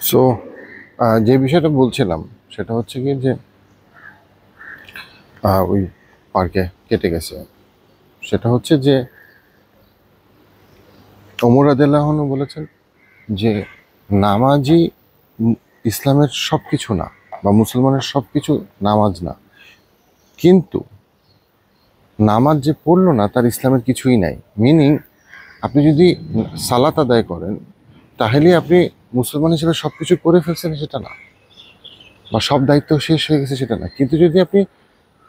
So যে বিষয়টা বলছিলাম সেটা হচ্ছে কি যে ওই পার্কে কেটে গেছে। সেটা হচ্ছে যে ওমর রাদিয়াল্লাহু আনহু বলেছেন যে নামাজই ইসলামের সব কিছু না, বা মুসলমানের সব কিছু নামাজ না, কিন্তু নামাজ যে পড়লো না তার ইসলামের কিছুই নাই। মিনিং, আপনি যদি সালাত আদায় করেন তাহলে আপনি মুসলমান হিসেবে সব কিছু করে ফেলছেন সেটা না, বা সব দায়িত্ব শেষ হয়ে গেছে সেটা না। কিন্তু যদি আপনি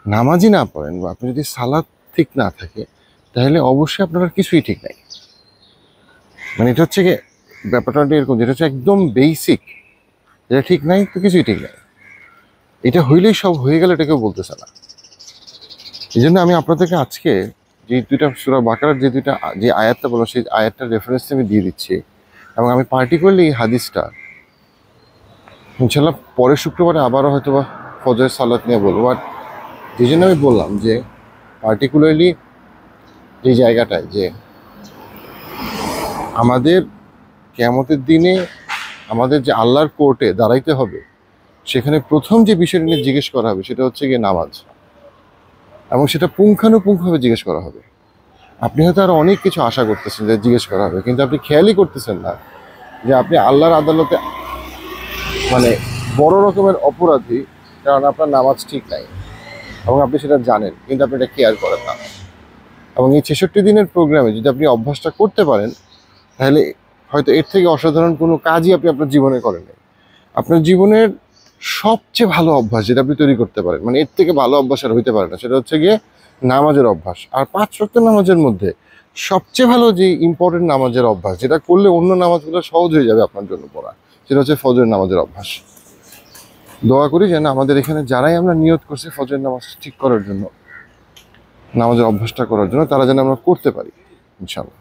নামাজই না পড়েন বা আপনি যদি সালাত ঠিক না থাকে, তাহলে অবশ্যই আপনার আর কিছুই ঠিক নাই। মানে এটা হচ্ছে গিয়ে ব্যাপারটা এরকম, যেটা হচ্ছে একদম বেসিক, যেটা ঠিক নাই তো কিছুই ঠিক নাই। এটা হইলেই সব হয়ে গেলে এটা কেউ বলতেছে না। এই জন্য আমি আপনাদেরকে আজকে যে দুইটা সূরা বাকারার যে আয়াতটা বলো, সেই আয়াতটার রেফারেন্স আমি দিয়ে দিচ্ছি। এবং আমি পার্টিকুলারলি এই হাদিসটা ইনশাল্লাহ পরের শুক্রবারে আবারও হয়তো বা ফজরের সালাত নিয়ে বলবো। বাট যে জন্য আমি বললাম যে পার্টিকুলারলি এই জায়গাটায় যে আমাদের কিয়ামতের দিনে আমাদের যে আল্লাহর কোর্টে দাঁড়াইতে হবে, সেখানে প্রথম যে বিষয়টা নিয়ে জিজ্ঞেস করা হবে সেটা হচ্ছে গিয়ে নামাজ, এবং সেটা পুঙ্খানুপুঙ্খভাবে জিজ্ঞেস করা হবে। আপনি হয়তো আরো অনেক কিছু আশা করতেছেন যে জিজ্ঞেস করা হবে, কিন্তু আপনি খেয়ালই করতেছেন না যে আপনি আল্লাহর আদালতে মানে বড় রকমের অপরাধী, কারণ আপনার নামাজ ঠিক নাই এবং আপনি সেটা জানেন, কিন্তু আপনি এটা কেয়ার করেন না। এবং এই 66 দিনের প্রোগ্রামে যদি আপনি অভ্যাসটা করতে পারেন, তাহলে হয়তো এর থেকে অসাধারণ কোনো কাজই আপনি আপনার জীবনে করেন নাই। আপনার জীবনের সবচেয়ে ভালো অভ্যাস যেটা আপনি তৈরি করতে পারেন, মানে এর থেকে ভালো অভ্যাস আর হইতে পারে না, সেটা হচ্ছে গিয়ে নামাজের অভ্যাস। আর 5 ওয়াক্ত নামাজের মধ্যে সবচেয়ে ভালো যে ইম্পর্টেন্ট নামাজের অভ্যাস, যেটা করলে অন্য নামাজগুলো সহজ হয়ে যাবে আপনার জন্য পড়া, সেটা হচ্ছে ফজরের নামাজের অভ্যাস। দোয়া করি যেন আমাদের এখানে যারাই আমরা নিয়ত করছি ফজরের নামাজ ঠিক করার জন্য, নামাজের অভ্যাসটা করার জন্য, তারা যেন আমরা করতে পারি ইনশাআল্লাহ।